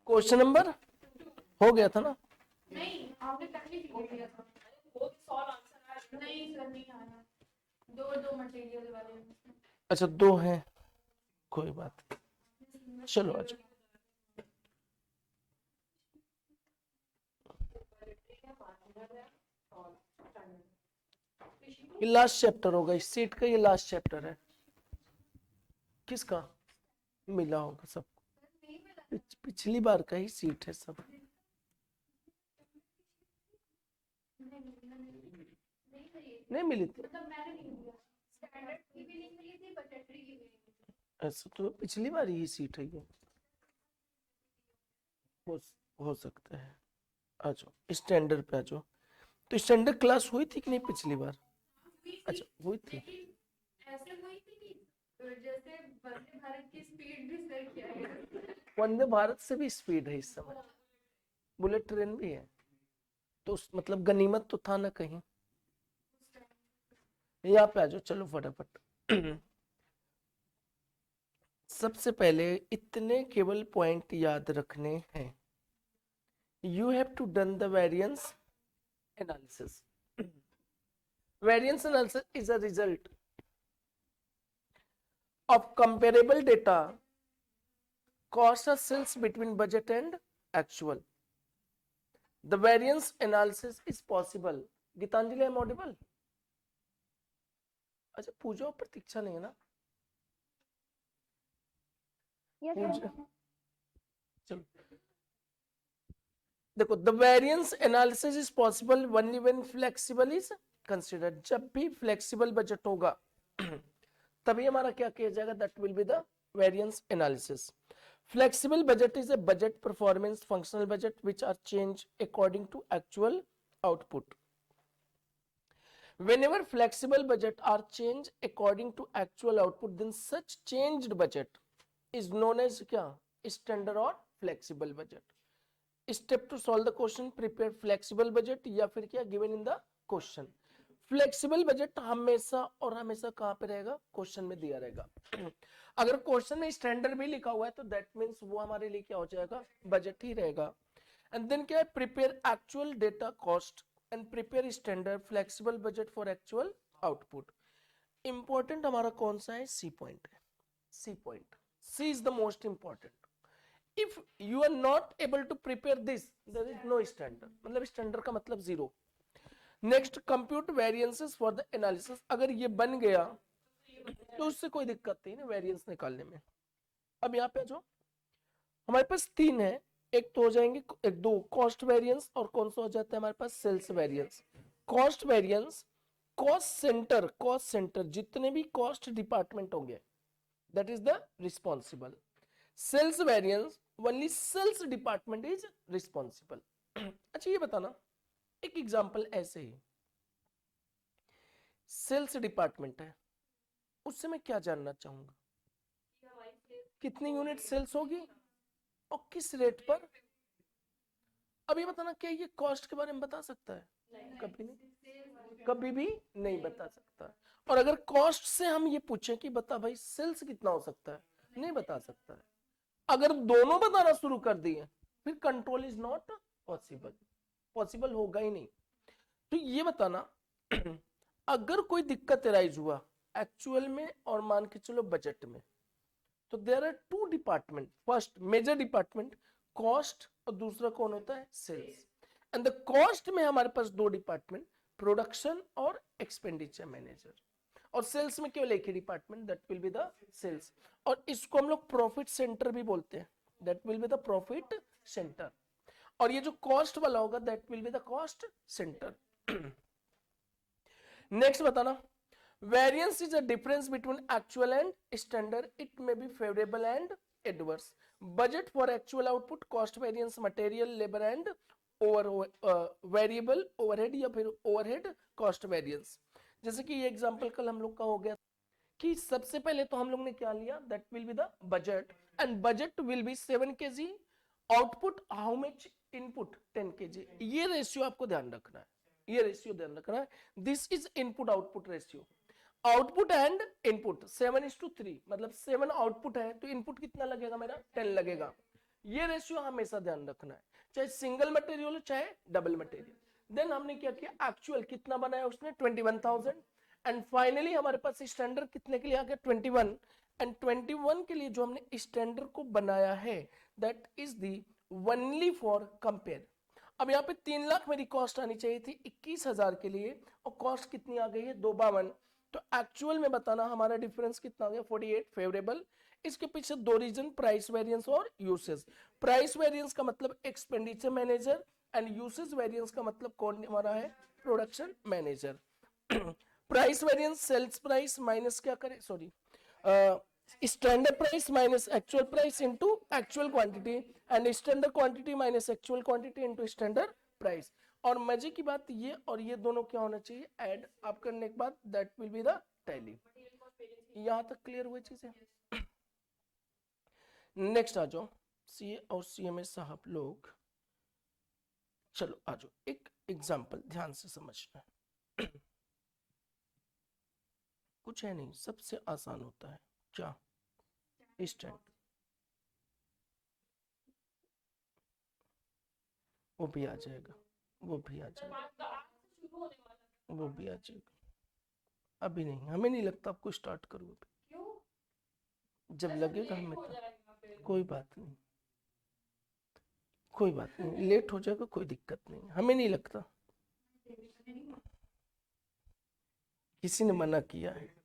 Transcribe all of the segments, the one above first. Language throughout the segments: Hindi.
क्वेश्चन नंबर हो गया था ना? नहीं, आपने पहले भी किया था। वो सॉल्व आंसर आया नहीं सर, नहीं आया। दो मटेरियल वाले। अच्छा, दो हैं, कोई बात नहीं। चलो अच्छा, ये लास्ट चैप्टर होगा इस सीट का, ये लास्ट चैप्टर है। किसका मिला होगा सबको? पिछली बार का ही सीट है सब। नहीं मिली थी? ऐसा तो पिछली बार ही सीट है ये। हो हो सकता है। आ जाओ स्टैंडर्ड पे आ जाओ। तो स्टैंडर्ड क्लास हुई थी कि नहीं पिछली बार? अच्छा हुई थी। ऐसे हुई थी कि जैसे वंदे भारत की स्पीड भी सर किया है। वंदे भारत से भी स्पीड है इस समय, बुलेट ट्रेन भी है, तो मतलब गनीमत तो था ना कहीं। यहाँ पे आ जाओ, चलो फटाफट। सबसे पहले इतने केवल पॉइंट याद रखने हैं। You have to done the variance analysis. Variance analysis is a result of comparable data cost of sales between budget and actual. The variance analysis is possible. Geetanjali, am audible? अच्छा, पूजा और प्रतीक्षा नहीं है ना? पूजा, चलो देखो, the variance analysis is possible only when flexible is considered. जब भी flexible budget होगा तभी हमारा क्या किया जाएगा? That will be the variance analysis. Flexible budget is a budget performance functional budget which are changed according to actual output. Whenever flexible budget are changed according to actual output, then such changed budget is known as क्या? Standard or flexible budget. Step to solve the question: prepare flexible budget या फिर क्या given in the question. Flexible budget हमेशा और हमेशा कहां पे रहेगा? क्वेश्चन में दिया रहेगा। अगर क्वेश्चन में स्टैंडर्ड भी लिखा हुआ है तो दैट मींस वो हमारे लिए क्या हो जाएगा? बजट ही रहेगा। एंड देन क्या है? Prepare actual data cost and prepare standard flexible budget for actual output. Important हमारा कौन सा है? सी पॉइंट है। C point, C is the most important. If you are not able to prepare this, there is no standard, मतलब स्टैंडर्ड का मतलब zero. Next, compute variances for the analysis. अगर ये बन गया तो उससे कोई दिक्कत नहीं ना वेरिएंस निकालने में। अब यहाँ पे जो हमारे पास तीन है, एक तो हो जाएंगे, एक दो कॉस्ट वेरिएंस, और कौन सा हो जाता है हमारे पास? Sales variance. Cost variance, cost center जितने भी कॉस्ट डिपार्टमेंट होंगे that is the responsible. Sales variance, only sales department is responsible. अच्छा ये बताना, एक एग्जांपल ऐसे ही, सेल्स डिपार्टमेंट है, उससे मैं क्या जानना चाहूंगा? कितनी यूनिट सेल्स होगी और किस रेट पर? अब ये बताना, क्या ये कॉस्ट के बारे में बता सकता है? कभी नहीं, कभी भी नहीं बता सकता। और अगर कॉस्ट से हम ये पूछें कि बता भाई सेल्स कितना हो सकता है, नहीं बता सकता है। अगर दोनों बताना शुरू कर दिए फिर control is not possible, possible होगा ही नहीं। तो ये बताना, अगर कोई दिक्कत राइज हुआ एक्चुअल में और मान के चलो बजट में, तो there are two department, first major department cost और दूसरा कौन होता है? सेल्स। एंड द कॉस्ट में हमारे पास दो डिपार्टमेंट, प्रोडक्शन और एक्सपेंडिचर मैनेजर। और सेल्स में केवल एक ही department, that will be the sales. और इसको हम लोग प्रॉफिट सेंटर भी बोलते हैं, that will be the profit center. और ये जो कॉस्ट वाला होगा that will be the cost center. Next बताना, variance is a difference between actual and standard. It may be favorable and adverse. Budget for actual output, cost variance, material, labor and variable overhead या फिर overhead cost variance। जैसे कि ये एग्जांपल कल हम लोग का हो गया कि सबसे पहले तो हम लोग ने क्या लिया? That will be the budget, and budget will be 7 kg, output how much? Input 10 kg। ये रेशियो आपको ध्यान रखना है, ये रेशियो ध्यान रखना है। This is input output ratio. Output and input 7:3, मतलब 7 आउटपुट है तो इनपुट कितना लगेगा मेरा? 10 लगेगा। ये रेशियो हमेशा ध्यान रखना है, चाहे सिंगल मटेरियल हो चाहे डबल मटेरियल। देन हमने क्या किया, एक्चुअल कितना बनाया उसने 21,000, एंड फाइनली हमारे पास स्टैंडर्ड कितने के लिए आ गया 21, एंड 21 के लिए जो हमने स्टैंडर्ड को बनाया है that is the only for compare. अब यहाँ पे 3 लाख मेरी कॉस्ट आनी चाहिए थी 21,000 के लिए, और कॉस्ट कितनी आ गई है 252। तो एक्चुअल में बताना हमारा डिफरेंस कितना आ गया 48 फेवरेबल। इसके पीछे दो रीजन, प्राइस वेरिएंस और यूसेज। प्राइस वेरिएंस का मतलब expenditure manager, and usage variance का मतलब कौन हमारा है, production manager. Price variance sales price minus क्या करें, sorry, standard price minus actual price into actual quantity, and standard quantity minus actual quantity into standard price. और मजे की बात ये और ये दोनों क्या होना चाहिए, ऐड आप करने के बाद that will be the tally. यहां तक क्लियर हुई चीजें। नेक्स्ट आ जाओ, सीए और सीएमए साहब लोग, चलो आ जाओ, एक एग्जांपल ध्यान से समझना। कुछ है नहीं, सबसे आसान होता है क्या, स्टैंड, वो भी आ जाएगा, वो भी आ जाएगा, वो भी आ जाएगा। अभी नहीं, हमें नहीं लगता आपको स्टार्ट करूँ अभी, जब लगेगा हमें तो कोई बात नहीं, कोई बात नहीं, लेट हो जाएगा कोई दिक्कत नहीं, हमें नहीं लगता किसी ने मना किया है।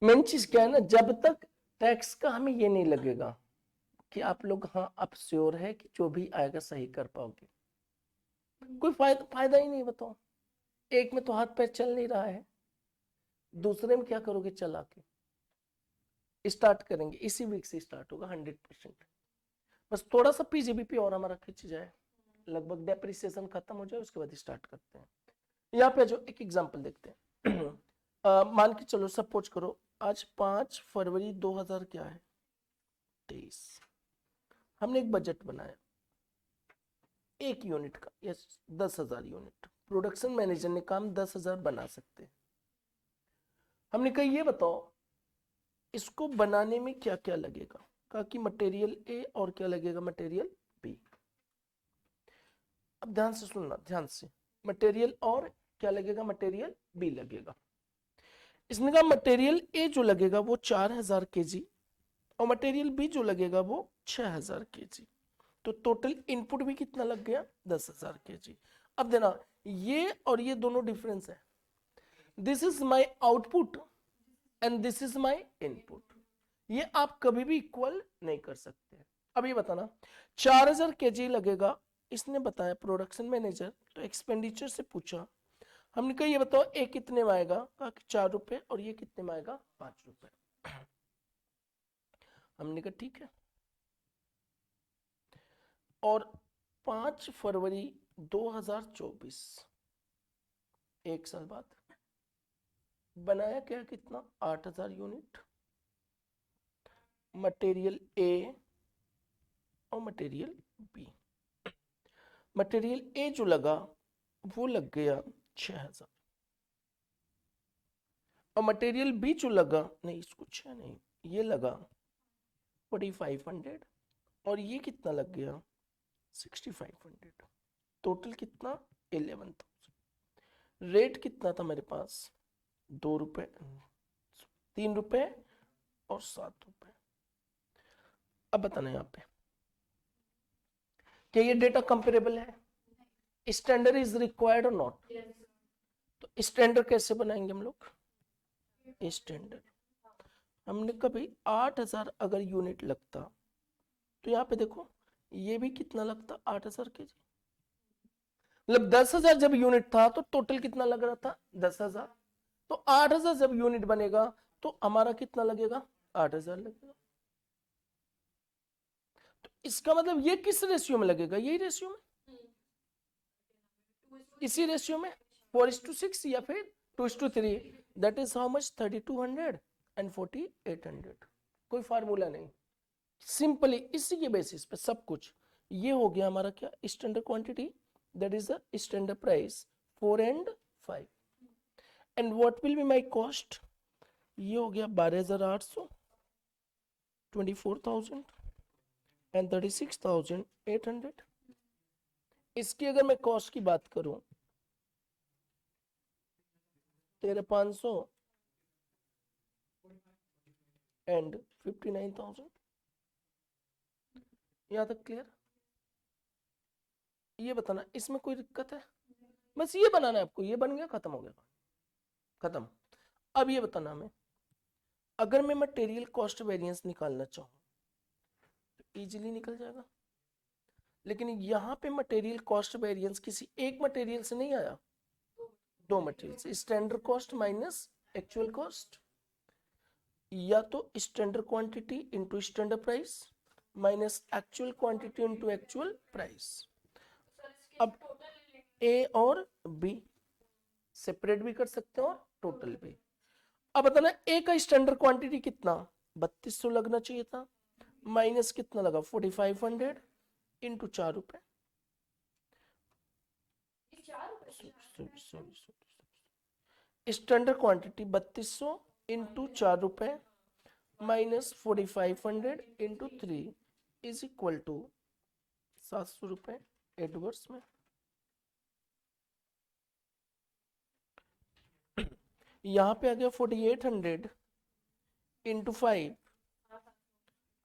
मेन चीज क्या है ना, जब तक टैक्स का हमें ये नहीं लगेगा कि आप लोग हाँ आप श्योर है कि जो भी आएगा सही कर पाओगे, कोई फायदा ही नहीं, बताओ। एक में तो हाथ पैर चल नहीं रहा है, दूसरे में क्या करोगे चला के। स्टार्ट करेंगे इसी वीक से, स्टार्ट होगा 100%। बस थोड़ा सा पीजीबीपी और हमारा खिंच जाए, लगभग डेप्रिसिएशन खत्म हो जाए, उसके बाद स्टार्ट करते हैं। यहाँ पे जो एक एग्जांपल देखते हैं। मान के चलो, सपोज करो आज 5 फरवरी 2000 क्या है 23, हमने एक बजट बनाया 1 यूनिट का, यस 10,000 यूनिट, प्रोडक्शन मैनेजर ने काम 10,000 बना सकते हैं। हमने कहा ये बताओ इसको बनाने में क्या क्या लगेगा, कहा कि मटेरियल ए और क्या लगेगा मटेरियल बी। अब ध्यान से सुनना, ध्यान से, मटेरियल और क्या लगेगा, मटेरियल बी लगेगा। इसने कहा मटेरियल ए जो लगेगा वो 4,000 केजी, और मटेरियल बी जो लगेगा वो 6,000 केजी। तो टोटल इनपुट भी कितना लग गया 10,000 केजी। अब देना, ये और ये दोनों डिफरेंस है, this is my output and this is my input, ये आप कभी भी इक्वल नहीं कर सकते। अब ये बताना 4,000 केजी लगेगा, इसने बताया प्रोडक्शन मैनेजर, तो एक्सपेंडिचर से पूछा, हमने कहा ये बताओ ए कितने में आएगा, कहा कि 4 रुपए, और ये कितने में आएगा 5 रुपए। हमने कहा ठीक है, और 5 फरवरी 2024, एक साल बाद बनाया क्या, कितना 8,000 यूनिट, मटेरियल ए और मटेरियल बी। मटेरियल ए जो लगा वो लग गया 6,000, और मटेरियल बी जो लगा, नहीं इसको 6 नहीं, ये लगा 4,500, और ये कितना लग गया 6,500। टोटल कितना 11,000। रेट कितना था मेरे पास 2 रुपए, 3 रुपए और 7 रुपए। अब बताना यहाँ पे क्या ये डेटा कंपेरेबल है, स्टैंडर्ड इज रिक्वायर्ड और नॉट। तो स्टैंडर्ड कैसे बनाएंगे हम लोग, स्टैंडर्ड हमने कभी 8,000 अगर यूनिट लगता, तो यहाँ पे देखो ये भी कितना लगता 8,000 केजी, मतलब 10,000 जब यूनिट था तो टोटल कितना लग रहा था 10,000, तो 8,000 जब यूनिट बनेगा तो हमारा कितना लगेगा 8,000 लगेगा। तो इसका मतलब ये किस रेशियो में लगेगा, यही रेशियो में, इसी रेशियो में 4:6 या फिर 2:3, that is how much 3,200 and 4,800। कोई फार्मूला नहीं, सिंपली इसी के बेसिस पे सब कुछ। ये हो गया हमारा क्या standard quantity, that is the standard price 4 and 5, and what will be my cost, ये हो गया 12,800 24,000 एंड 36,800। इसकी अगर मैं कॉस्ट की बात करूं 13,500 एंड 59,000। यहां तक क्लियर? ये बताना इसमें कोई दिक्कत है? बस ये बनाना है आपको, ये बन गया, खत्म हो गया, खत्म। अब ये बताना हमें, अगर मैं मटेरियल कॉस्ट वेरिएंस निकालना चाहूँ तो इजीली निकल जाएगा, लेकिन यहाँ पे मटेरियल कॉस्ट वेरिएंस किसी एक मटेरियल से नहीं आया, दो मटेरियल से, standard cost minus actual cost, या तो standard quantity into standard price minus actual quantity into actual price. अब ए और बी सेपरेट भी कर सकते हो और टोटल भी। अब बताना ए का स्टैंडर्ड क्वांटिटी कितना, 3200 लगना चाहिए था, माइनस कितना लगा 4500 इंटू 4 रुपए, स्टैंडर्ड क्वांटिटी 3200 इंटू 4 रुपए minus 4500 into 3 is equal to 700 रुपए एडवर्स में। यहाँ पे आ गया 4800 इंटू 5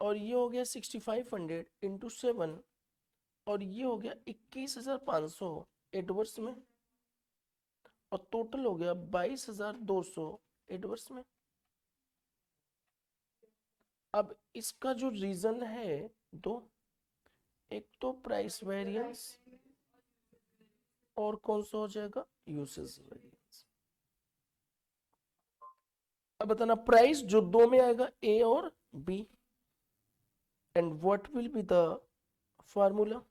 और ये हो गया 6500 इंटू 7 और ये हो गया 21,500 एडवर्स में, और टोटल हो गया 22,200 एडवर्स में। अब इसका जो रीजन है दो, एक तो प्राइस वेरिएंस और कौन सा हो जाएगा यूसेज वेरिएंस। अब बताना प्राइस जो दो में आएगा ए और B, and what will be the formula,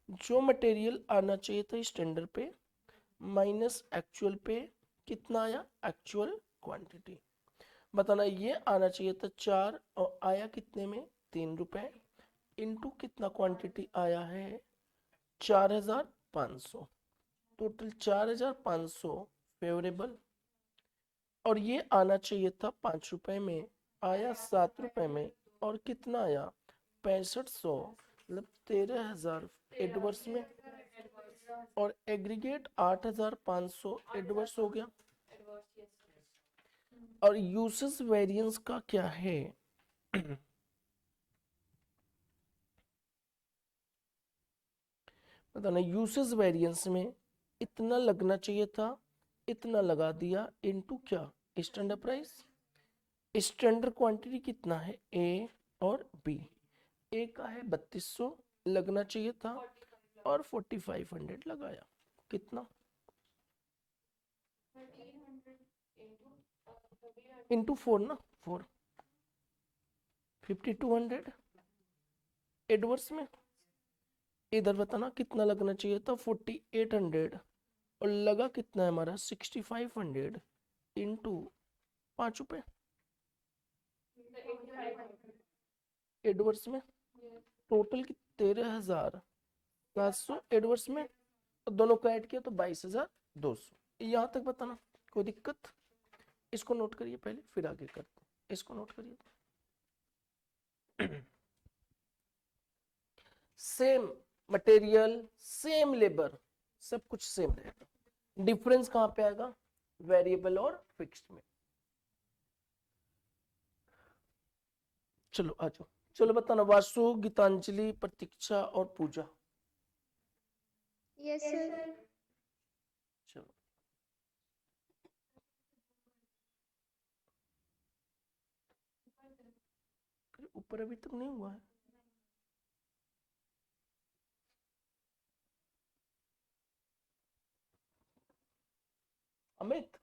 जो मटेरियल आना चाहिए था स्टैंडर्ड पे माइनस एक्चुअल पे कितना आया एक्चुअल क्वांटिटी। बताना ये आना चाहिए था 4 और आया कितने में 3 रुपए, इनटू कितना क्वांटिटी आया है 4,500, टोटल 4,500 फेवरेबल, और ये आना चाहिए था 5 रुपए में, आया 7 रुपए में, और कितना आया 6500, मतलब 13,000 एडवर्स में, और एग्रीगेट 8,500 एडवर्स हो गया। और यूसेज वेरिएंस का क्या है बताना, यूसेज वेरिएंस में इतना लगना चाहिए था, इतना लगा दिया, इनटू क्या स्टैंडर्ड प्राइस, स्टैंडर्ड क्वांटिटी कितना है ए और बी, ए का है 3200 लगना चाहिए था और 4500 लगाया, कितना इंटू 4 ना 4, 5200 एडवर्स में। इधर बताना कितना लगना चाहिए था 4800 और लगा कितना है हमारा 6500 इंटू 5 रुपए एडवर्स में, टोटल की 13,700 एडवर्स में, और दोनों को ऐड किया तो 22,200। यहाँ तक बताना कोई दिक्कत? इसको नोट करिए पहले फिर आगे करते हैं, इसको नोट करिए। सेम मटेरियल सेम लेबर सब कुछ सेम रहेगा, डिफरेंस कहां पे आएगा वेरिएबल और फिक्स्ड में। चलो आ जाओ, चलो बताना वासु, गीतांजलि, प्रतीक्षा और पूजा। Yes sir. चलो ऊपर अभी तक नहीं हुआ है। अमित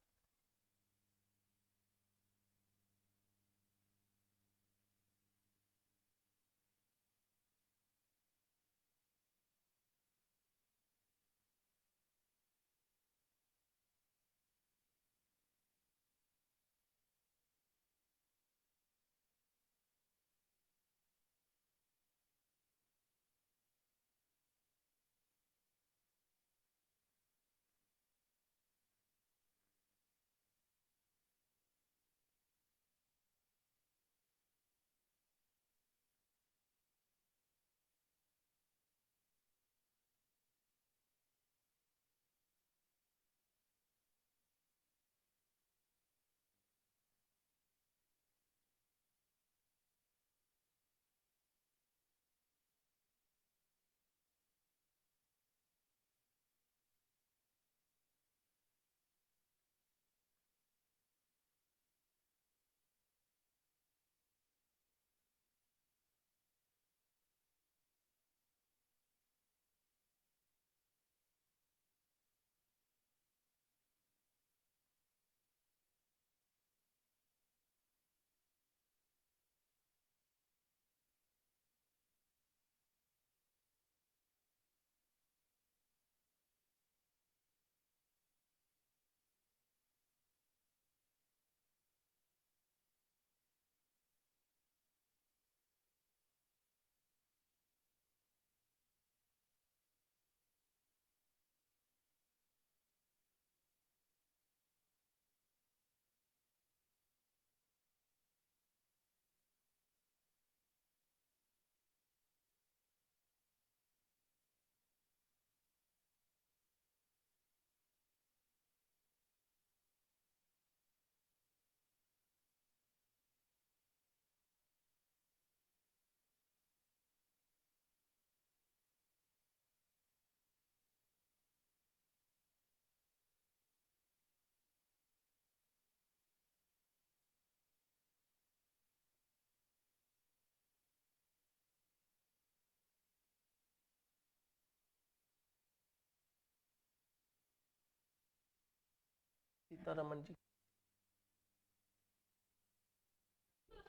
रमन जी।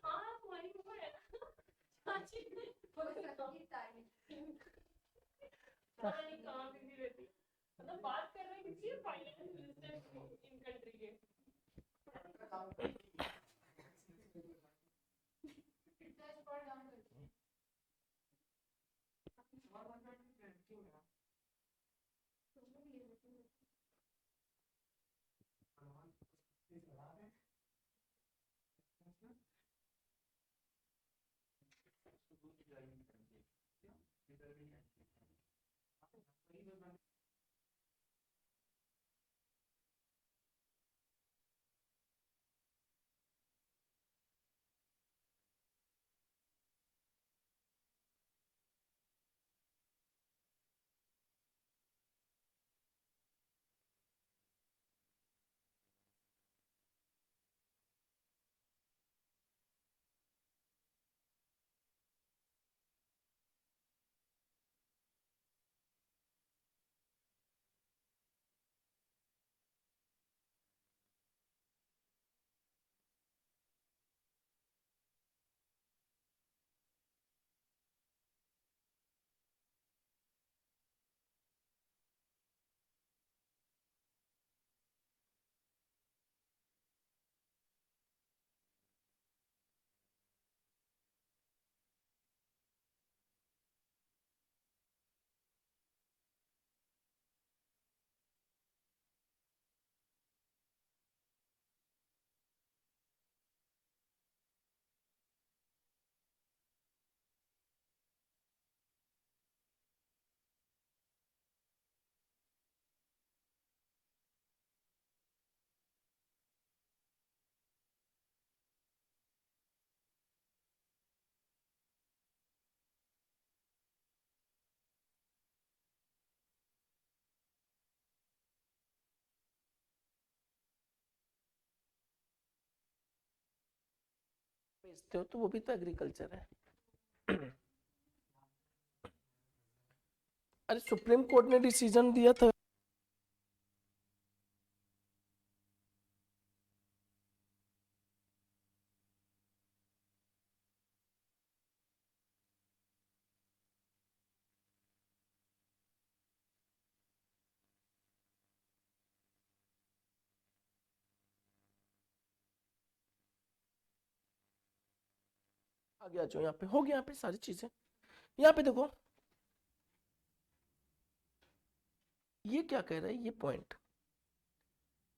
हाँ तुम्हारी ऊपर है चाची पता नहीं कहाँ बिजी रहती मतलब बात कर रहे किसी फाइनेंस मिनिस्टर इन कंट्री के बेचते हो तो वो भी तो एग्रीकल्चर है। अरे सुप्रीम कोर्ट ने डिसीजन दिया था। आ गया जो यहाँ पे हो गया, यहाँ पे सारी चीजें यहाँ पे देखो, ये क्या कह रहा है ये पॉइंट,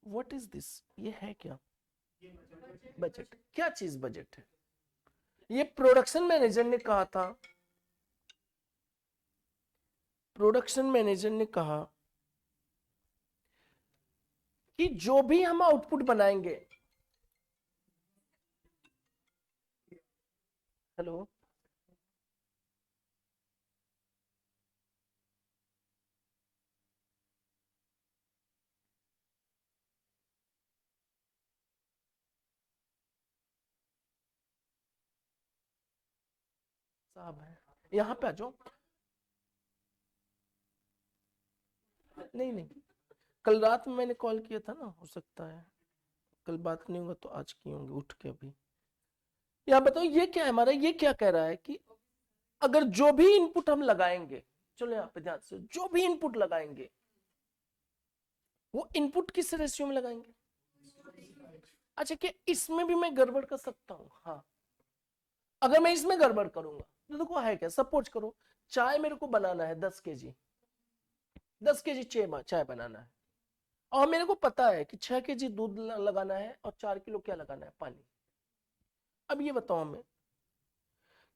व्हाट इज दिस, ये है क्या बजट, क्या चीज बजट है? ये प्रोडक्शन मैनेजर ने कहा था, प्रोडक्शन मैनेजर ने कहा कि जो भी हम आउटपुट बनाएंगे, हेलो, साहब है यहाँ पे आ जाओ। नहीं नहीं, कल रात में मैंने कॉल किया था ना, हो सकता है कल बात नहीं होगा तो आज की होंगे उठ के अभी। यहाँ बताओ ये क्या है हमारा, ये क्या कह रहा है कि अगर जो भी इनपुट हम लगाएंगे, चलो यहाँ पे ध्यान से, जो भी इनपुट लगाएंगे वो इनपुट किस रेशियो में लगाएंगे? अच्छा, कि इसमें भी मैं गड़बड़ कर सकता हूँ? हाँ, अगर मैं इसमें गड़बड़ करूंगा तो देखो है क्या, सपोज करो चाय मेरे को बनाना है 10 kg, 10 kg चाय बनाना है, और मेरे को पता है कि 6 kg दूध लगाना है और 4 किलो क्या लगाना है, पानी। अब ये बताओ हमें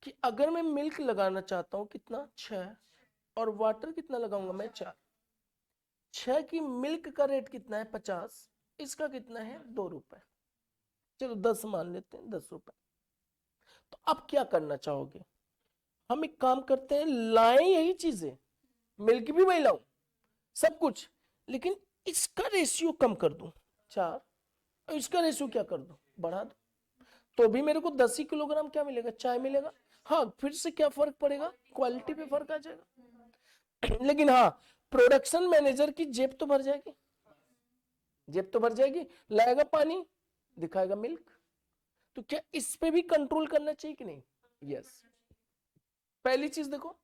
कि अगर मैं मिल्क लगाना चाहता हूं कितना, 6, और वाटर कितना लगाऊंगा मैं, 4, 6 की मिल्क का रेट कितना है, 50, इसका कितना है, 2 रुपए, चलो 10 मान लेते हैं, 10 रुपए। तो अब क्या करना चाहोगे? हम एक काम करते हैं, लाएं यही चीजें, मिल्क भी वही लाऊं, सब कुछ, लेकिन इसका रेशियो कम कर दूं 4, और इसका रेशियो क्या कर दूं, बढ़ा दूं, तो भी मेरे को 10 ही किलोग्राम क्या मिलेगा, चाय मिलेगा। हाँ, फिर से क्या फर्क पड़ेगा, क्वालिटी पे फर्क आ जाएगा। लेकिन हाँ, प्रोडक्शन मैनेजर की जेब तो भर जाएगी, जेब तो भर जाएगी, लाएगा पानी, दिखाएगा मिल्क। तो क्या इस पे भी कंट्रोल करना चाहिए कि नहीं? यस। पहली चीज देखो,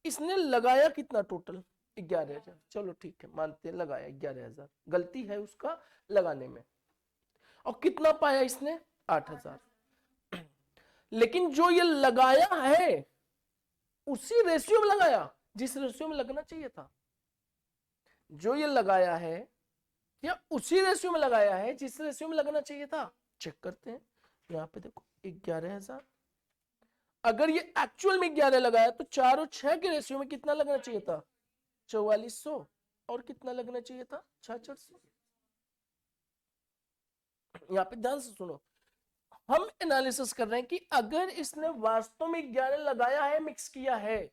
इसने लगाया कितना टोटल? 11,000। चलो ठीक है, मानते हैं लगाया 11,000, गलती है उसका लगाने में। और कितना पाया इसने? 8,000। लेकिन जो ये लगाया है उसी रेशियो में लगाया जिस रेशियो में लगना चाहिए था। जो ये लगाया है क्या उसी रेशियो में लगाया है जिस रेशियो में लगना चाहिए था? चेक करते हैं। यहाँ पे देखो 11,000, अगर ये एक्चुअल में 11 लगाया तो 4 और 6 के रेशियो में कितना लगना चाहिए था? 4400। और कितना लगना चाहिए था? 6600। यहाँ पे ध्यान से सुनो, हम एनालिसिस कर रहे हैं कि अगर इसने वास्तव में 11 लगाया है, मिक्स किया है,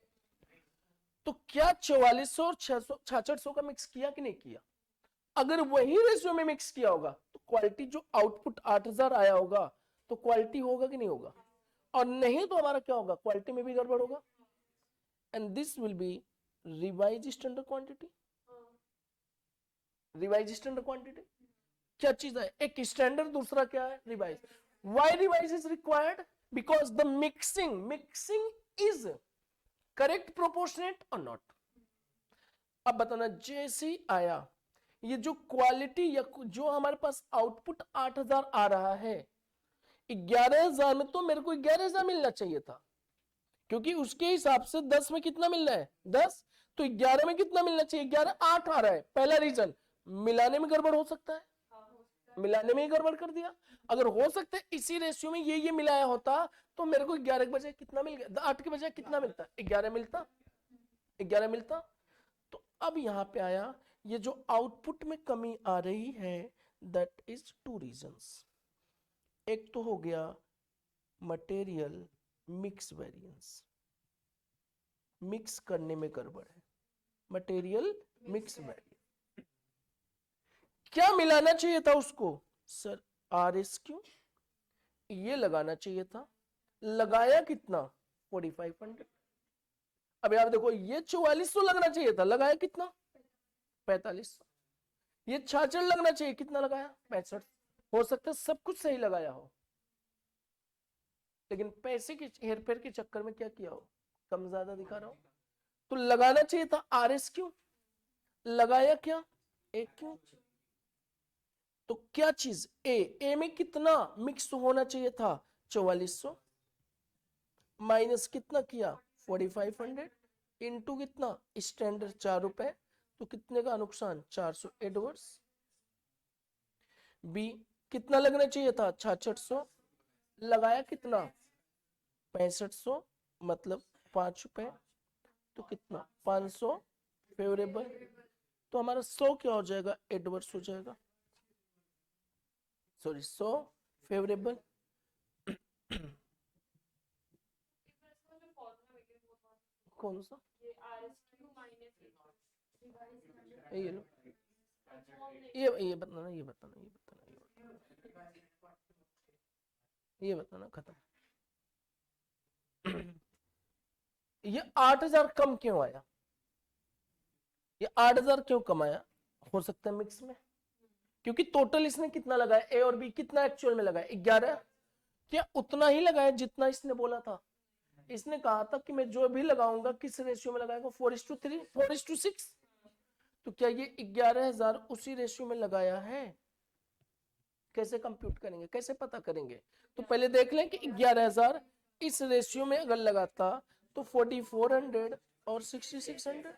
तो क्या 4400 और 6600 का मिक्स किया कि नहीं किया? अगर वही रेशियो में मिक्स किया होगा तो क्वालिटी जो आउटपुट 8,000 आया होगा तो क्वालिटी होगा कि नहीं होगा? और नहीं तो हमारा क्या होगा? क्वालिटी में भी गड़बड़ होगा। And this will be revise standard quantity. Revise standard quantity क्या चीज है? एक स्टैंडर्ड, दूसरा क्या है? Revise. Why revise is required? Because the mixing is correct, proportionate और नॉट। अब बताना, जैसे ही आया ये जो क्वालिटी या जो हमारे पास आउटपुट 8,000 आ रहा है, 11,000 में तो मेरे को 11,000 मिलना चाहिए था, क्योंकि उसके हिसाब से 10 में कितना मिलना है? 10। तो 11 में कितना मिलना चाहिए? 11, 8 आ रहा है। पहला रीजन, मिलाने में गड़बड़ हो सकता है, मिलाने में ही गड़बड़ कर दिया। अगर हो सकता है इसी रेशियो में ये मिलाया होता तो मेरे को 11 के बजाय कितना मिल गया? 8 के बजाय कितना मिलता? 11 मिलता, 11 मिलता। तो अब यहां पे आया, ये जो आउटपुट में कमी आ रही है, दैट इज 2 रीजंस। एक तो हो गया मटेरियल मिक्स वेरिएंस, मिक्स करने में गड़बड़ है, मटेरियल मिक्स वेरिएंस। क्या मिलाना चाहिए था उसको? सर RSQ ये लगाना चाहिए था, लगाया कितना? 4500। अब आप देखो, ये 4400 लगना चाहिए था, लगाया कितना? 4500। ये 66 लगना चाहिए, कितना लगाया? 65। हो सकता है सब कुछ सही लगाया हो, लेकिन पैसे के हेरफेर के चक्कर में क्या किया हो? कम ज्यादा दिखा रहा हो। तो लगाना चाहिए था RSQ, लगाया क्या? AQ। तो क्या चीज? ए में कितना मिक्स होना चाहिए था? 4400 माइनस कितना किया? 4500 इंटू कितना? स्टैंडर्ड 4 रुपए, तो कितने का नुकसान? 400 एडवर्स। बी कितना लगना चाहिए था? 6600, लगाया कितना? 6500, मतलब 5 रुपए, तो कितना? 500 फेवरेबल। तो हमारा 100 क्या हो जाएगा? एडवर्स हो जाएगा, सॉरी 100 फेवरेबल। कौन सा? ये लो, ये बताना, ये बताना खत्म। ये 8,000 कम क्यों आया? ये 8,000 क्यों कम आया? हो सकता है मिक्स में, क्योंकि टोटल इसने कितना लगाया? ए और बी कितना एक्चुअल में लगाया? 11। क्या उतना ही लगाया जितना इसने बोला था? इसने कहा था कि मैं जो भी लगाऊंगा किस रेशियो में लगाएगा? 4:3, 4:6। तो क्या ये 11,000 उसी रेशियो में लगाया है? कैसे कंप्यूट करेंगे, कैसे पता करेंगे? तो पहले देख लें कि 11,000 इस रेशियो में अगर लगाता तो 4,400 और 6,600।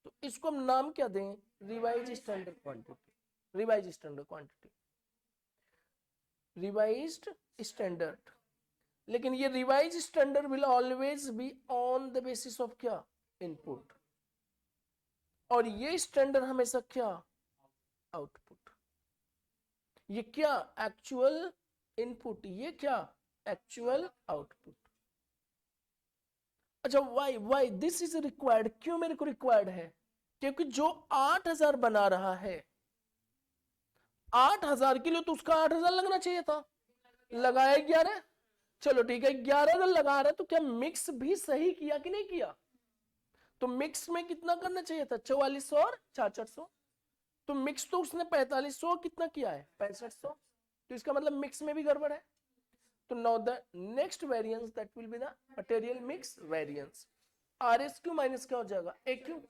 तो इसको हम नाम क्या दें? Revise standard quantity. Revise standard quantity, revised standard. लेकिन ये revise standard will always be on the basis of क्या? इनपुट। और ये स्टैंडर्ड हमेशा क्या? आउटपुट। ये क्या? एक्चुअल इनपुट, ये क्या? Actual output. अच्छा, वाई दिस इज रिक्वायर्ड? क्यों मेरे को रिक्वायर्ड है? क्योंकि जो 8,000 बना रहा है, 8,000 के लिए तो उसका 8,000 लगना चाहिए था, लगाया 11। चलो ठीक है, 11 अगर लगा रहा है तो क्या मिक्स भी सही किया कि नहीं किया? तो मिक्स में कितना करना चाहिए था? 4400 और 6600। तो मिक्स तो उसने 4500 कितना किया है 6500, तो इसका मतलब मिक्स में भी गड़बड़ है। तो now the next variance that will be the material mix variance. Are S Q minus क्या हो जाएगा ए क्यू।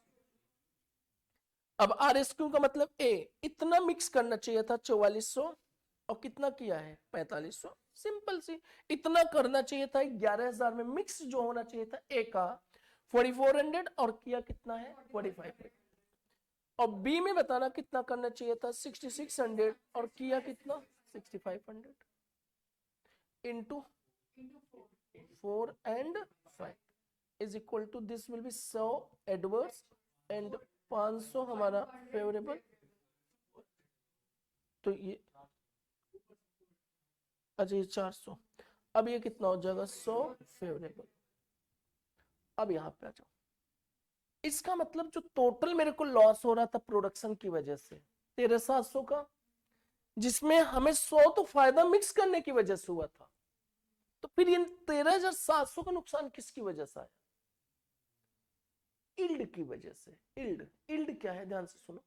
अब आर एस क्यू का मतलब ए, इतना मिक्स करना चाहिए था 4400 और कितना किया है 4500, सिंपल सी। इतना करना चाहिए था 11000 में मिक्स जो होना चाहिए था ए का 4400 और किया कितना है 4500। और बी में बताना कितना करना चाहिए था 6600 और किया कितना 6500 into 4 and 5 is equal to this will be 100 adverse and 500 हमारा फेवरेबल। तो ये अच्छा ये 400, अब ये कितना हो जाएगा 100 फेवरेबल। अब यहां पे आ जाओ, इसका मतलब जो टोटल मेरे को लॉस हो रहा था प्रोडक्शन की वजह से 13700 का, जिसमें हमें 100 तो फायदा मिक्स करने की वजह से हुआ था, तो फिर ये 13700 का नुकसान किसकी वजह से आया? इल्ड की वजह से। इल्ड, इल्ड क्या है ध्यान से सुनो।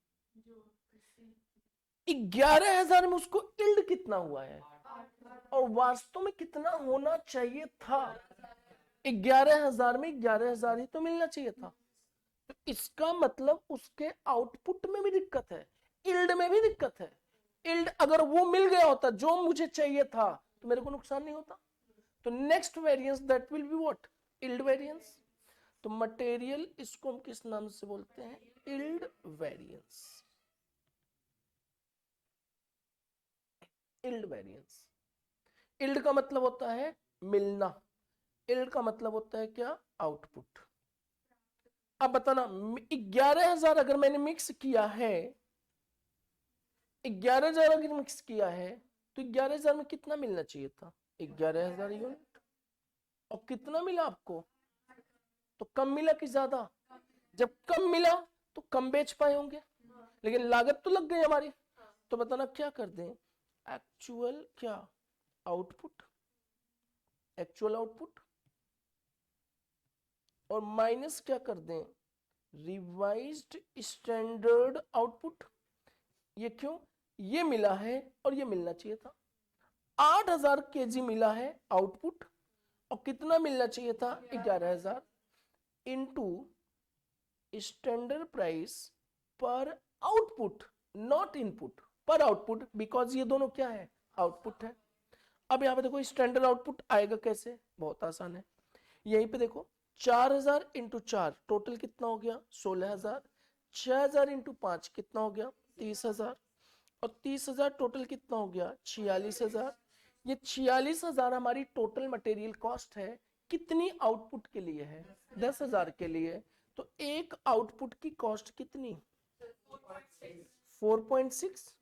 11000 में उसको इल्ड कितना हुआ है और वास्तव में कितना होना चाहिए था? 11000 में 11000 ही तो मिलना चाहिए था। तो इसका मतलब उसके आउटपुट में भी दिक्कत है, इल्ड में भी दिक्कत है। इल्ड अगर वो मिल गया होता जो मुझे चाहिए था तो मेरे को नुकसान नहीं होता। तो next variance that will be what? Yield variance. तो मटेरियल, इसको हम किस नाम से बोलते हैं? Yield variance. Yield variance. Yield का मतलब होता है मिलना, इल्ड का मतलब होता है क्या? आउटपुट। अब बताना 11000 अगर मैंने मिक्स किया है, 11000 अगर मिक्स किया है तो 11000 में कितना मिलना चाहिए था? 11000 यूनिट। और कितना मिला आपको? तो कम मिला कि ज्यादा? जब कम मिला तो कम बेच पाए होंगे, लेकिन लागत तो लग गई हमारी। तो बताना क्या कर दें? एक्चुअल क्या? आउटपुट, एक्चुअल आउटपुट, और माइनस क्या कर दें? Revised standard output. ये क्यों? ये मिला है और ये मिलना चाहिए था। 8000 केजी मिला है आउटपुट और कितना मिलना चाहिए था? 11000 इनटू स्टैंडर्ड प्राइस पर आउटपुट, नॉट इनपुट, पर आउटपुट, बिकॉज ये दोनों क्या है? आउटपुट है। अब यहां पे देखो स्टैंडर्ड आउटपुट आएगा कैसे? बहुत आसान है। यहीं पे देखो 4000 इंटू 4 टोटल कितना हो गया? 16000। 6000 इंटू 5 कितना हो गया? 30000। और 30000 टोटल कितना हो गया? 46000। ये 46000 हमारी टोटल मटेरियल कॉस्ट है। कितनी आउटपुट के लिए है? 10000 के लिए। तो एक आउटपुट की कॉस्ट कितनी? 4.6।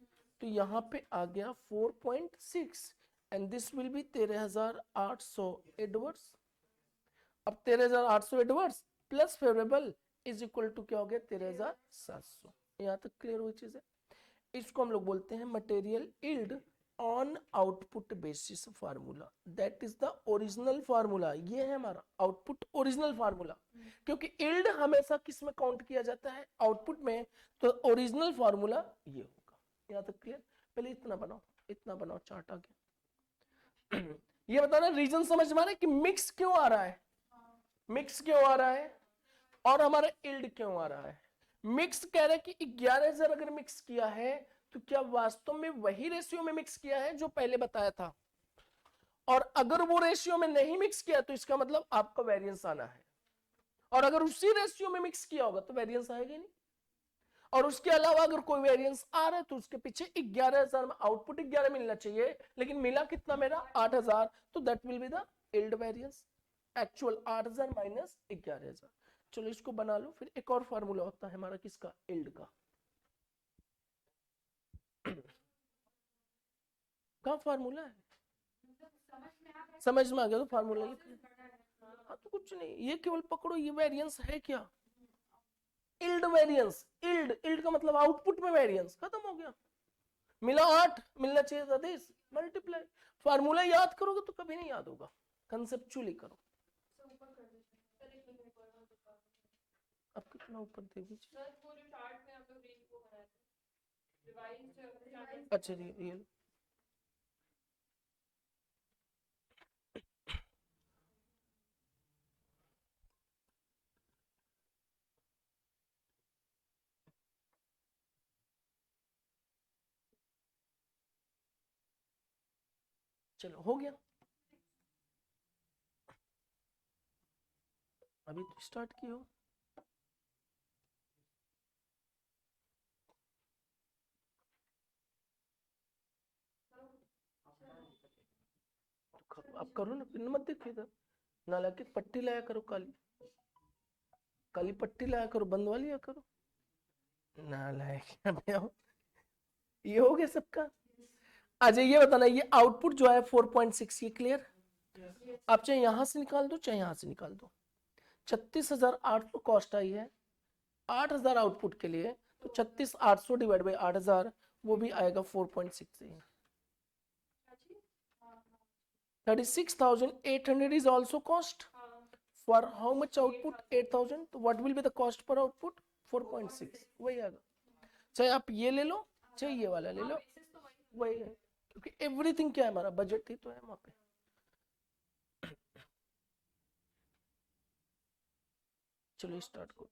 तो यहां पे आ गया 4.6 and this will be 13800 adverse. अब 13800 adverse plus favourable is equal to क्या हो गया? 13700। यहां तक क्लियर हुई चीज है? इसको हम लोग बोलते हैं material yield on output basis formula. That is the original formula. ये है हमारा आउटपुट ओरिजिनल फार्मूला, क्योंकि यील्ड हमेशा किस में काउंट किया जाता है? आउटपुट में। तो ओरिजिनल फार्मूला ये होगा। यहां तक क्लियर? पहले इतना बनाओ, इतना बनाओ, चार्ट आ गया। ये बताना रीजन समझ में आ रहा है कि मिक्स क्यों आ रहा है? मिक्स क्यों आ रहा है और हमारा यील्ड क्यों आ रहा है? मिक्स कह रहा है कि 11000 अगर मिक्स किया है तो क्या वास्तव में वही रेशियो में मिक्स किया है जो पहले बताया था? और अगर वो रेशियो में नहीं मिक्स किया तो इसका मतलब आपका वेरिएंस आना है। और अगर उसी रेशियो में मिक्स किया होगा तो वेरिएंस आएगा नहीं। और उसके अलावा अगर कोई वेरिएंस आ रहा है तो उसके पीछे 11000 में आउटपुट 11 मिलना चाहिए, लेकिन मिला कितना मेरा? 8000। तो that will be the yield variance. Actual 8000 minus 11000। चलो इसको बना लो। फिर एक और फार्मूला होता है हमारा किसका? यील्ड का। कहाँ फार्मूला है? समझ में आ गया तो फार्मूला लिख। हाँ तो कुछ नहीं, ये केवल पकड़ो, ये वेरिएंस है क्या? Yield variance. यील्ड, यील्ड का मतलब आउटपुट में वेरिएंस। खत्म हो गया। मिला 8, मिलना चाहिए था 10, मल्टीप्लाई। फार्मूला याद करोगे तो कभी नहीं याद होगा, कंसेप्चुअली करो। अब कितना ऊपर दे दीजिए। अच्छा रियल चलो हो गया अभी तो स्टार्ट की हो अब करो ना पिन मत देखिए इधर ना लाके पट्टी लाया करो काली काली पट्टी लाया करो बंद वाली लाया करो ना लाया क्या मैं हूं? ये हो गया सबका अच्छा ये बताना ये आउटपुट जो है 4.6 ये क्लियर आप चाहे यहां से निकाल दो चाहे यहां से निकाल दो 36,800 कॉस्ट आई है 8,000 आउटपुट के लिए तो 36,800 डिवाइड बाई 8,000 वो भी आएगा 4.6 से 36,800 is also cost for how much output 8,000 तो what will be the cost per output 4.6 वही आएगा चाहे आप ये ले लो चाहे ये वाला ले लो वही है क्योंकि एवरीथिंग क्या है हमारा बजट ही तो है वहां पे चलो स्टार्ट करो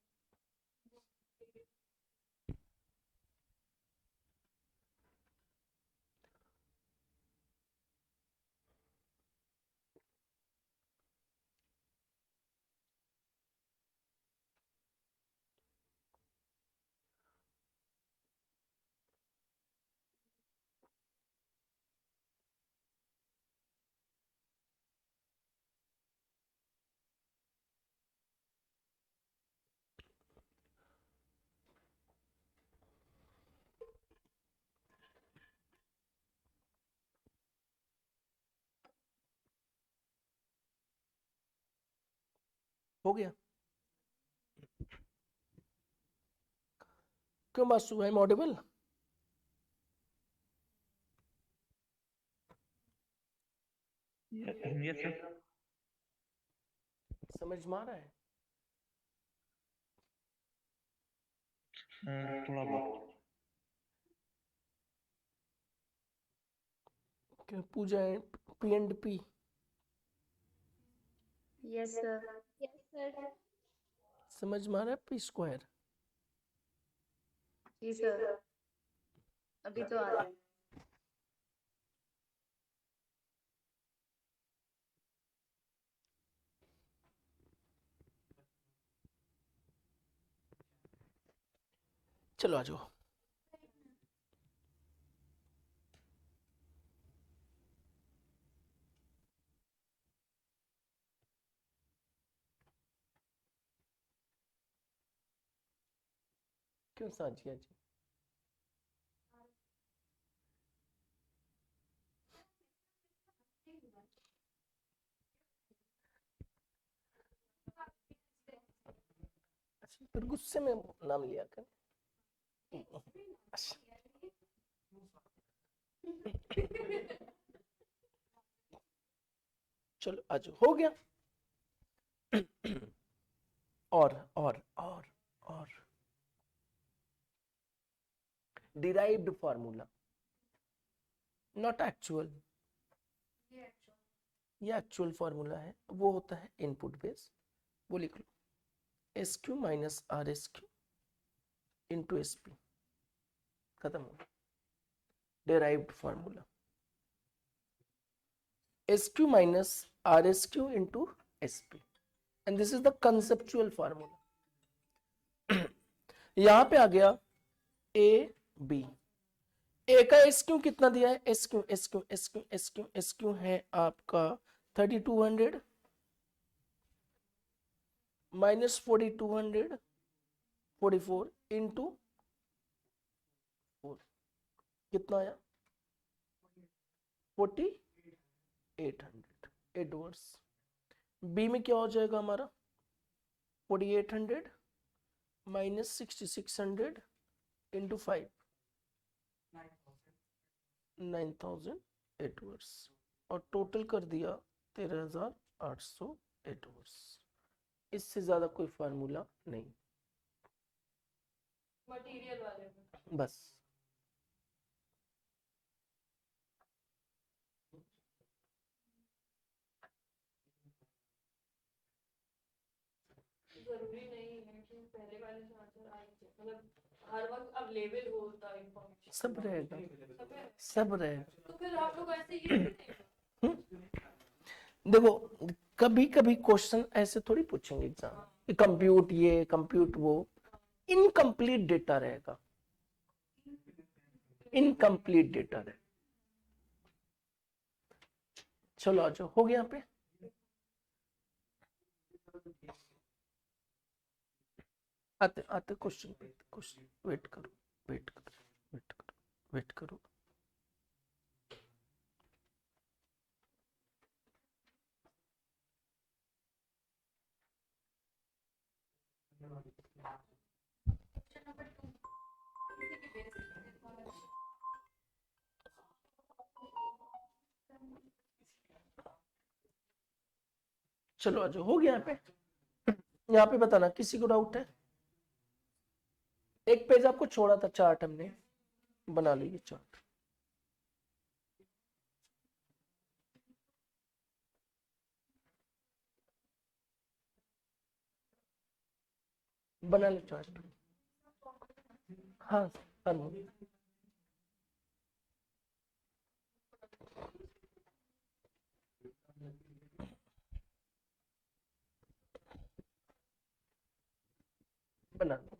हो गया क्यों बासु है ऑडिबल Yes, sir. समझ में आ रहा है थोड़ा बहुत क्या पूजा है P and P Yes, sir. Yes, sir. समझ में आ रहा है पी स्क्वायर जी सर अभी तो आ रहा है चलो आ जाओ क्यों साजिया जी अच्छा फिर गुस्से में नाम लिया कर अच्छा। चलो आज हो गया और डिराइव्ड फार्मूला नॉट एक्चुअल ये एक्चुअल फार्मूला है वो होता है इनपुट बेस वो लिख लो S Q minus R S Q into S P खत्म हो derived formula S Q minus R S Q into S P and this is the conceptual formula यहां पे आ गया ए बी ए का एस क्यू कितना दिया है S Q S Q S Q S Q S Q है आपका 3200 माइनस 4200 44 इंटू 4 कितना आया 4800 एडवर्स बी में क्या हो जाएगा हमारा 4800 माइनस 6600 इंटू 5 9000 एडवर्स और टोटल कर दिया 13,800 एडवर्स इससे ज्यादा कोई फार्मूला नहीं मटेरियल वाले में बस मतलब हर वक्त अवेलेबल होता है इंफॉर्मेशन, सब रहेगा, सब है। सब रहेगा। तो फिर आप लोग ऐसे ये नहीं देंगे? देखो कभी कभी क्वेश्चन ऐसे थोड़ी पूछेंगे एग्जाम, कंप्यूट ये कंप्यूट वो, इनकम्प्लीट डेटा रहेगा, इनकम्प्लीट डेटा रहेगा। चलो आ जाओ, हो गया यहाँ पे। आते आते क्वेश्चन पे, क्वेश्चन वेट करो, वेट करो, वेट करो, वेट करो। क्वेश्चन नंबर 2 किसी भी बेसिस पे चलो आ जाओ, हो गया यहाँ पे। यहाँ पे बताना किसी को डाउट है। एक पेज आपको छोड़ा था, चार्ट हमने बना लीजिए, चार्ट बना ले, चार्ट। हाँ अनु, बना लो।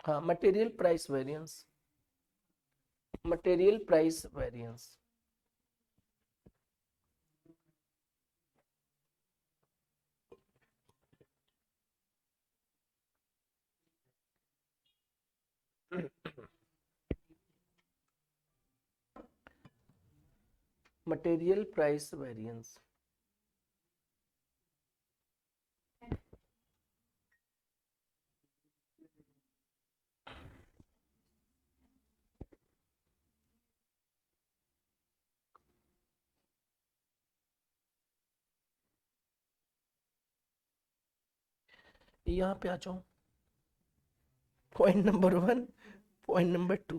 हाँ material price variance, material price variance. Material price variance, यहाँ पे आ जाओ। Point number 1, point number 2,